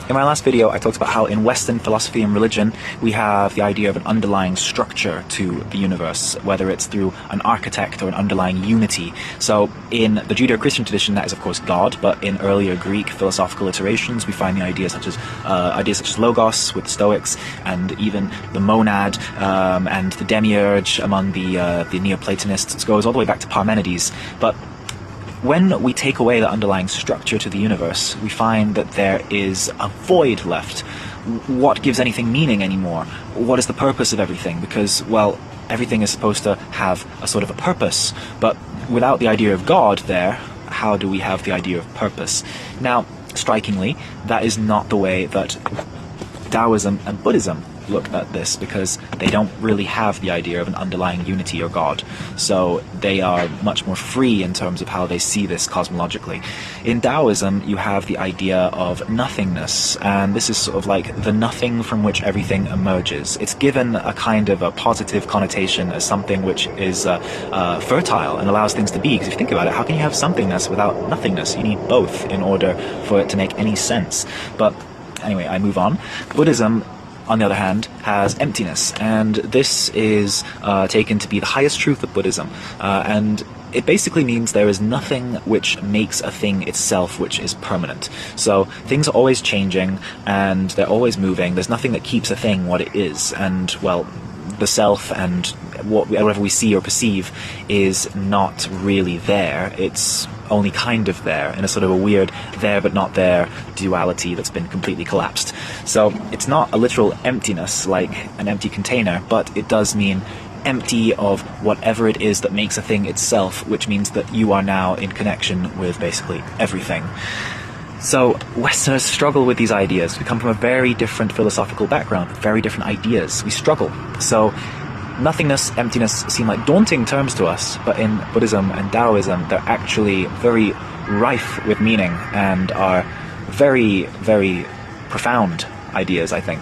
In my last video, I talked about how in Western philosophy and religion, we have the idea of an underlying structure to the universe, whether it's through an architect or an underlying unity. So in the Judeo-Christian tradition, that is of course God, but in earlier Greek philosophical iterations, we find the ideas such as logos with the Stoics, and even the monad and the demiurge among the Neoplatonists. It goes all the way back to Parmenides. But when we take away the underlying structure to the universe, we find that there is a void left. What gives anything meaning anymore? What is the purpose of everything? Because, well, everything is supposed to have a sort of a purpose, but without the idea of God there, how do we have the idea of purpose? Now, strikingly, that is not the way that Daoism and Buddhism look at this, because they don't really have the idea of an underlying unity or God. So they are much more free in terms of how they see this cosmologically. In Daoism, you have the idea of nothingness, and this is sort of like the nothing from which everything emerges. It's given a kind of a positive connotation as something which is fertile and allows things to be, because if you think about it, how can you have somethingness without nothingness? You need both in order for it to make any sense. But anyway, I move on. Buddhism, on the other hand, has emptiness, and this is taken to be the highest truth of Buddhism, and it basically means there is nothing which makes a thing itself which is permanent. So things are always changing and they're always moving. There's nothing that keeps a thing what it is, and well, the self and whatever we see or perceive is not really there. It's only kind of there in a sort of a weird there but not there duality that's been completely collapsed. So it's not a literal emptiness like an empty container, but it does mean empty of whatever it is that makes a thing itself, which means that you are now in connection with basically everything. So Westerners struggle with these ideas. We come from a very different philosophical background, very different ideas. We struggle. So nothingness, emptiness seem like daunting terms to us, but in Buddhism and Daoism, they're actually very rife with meaning and are very, very profound ideas, I think.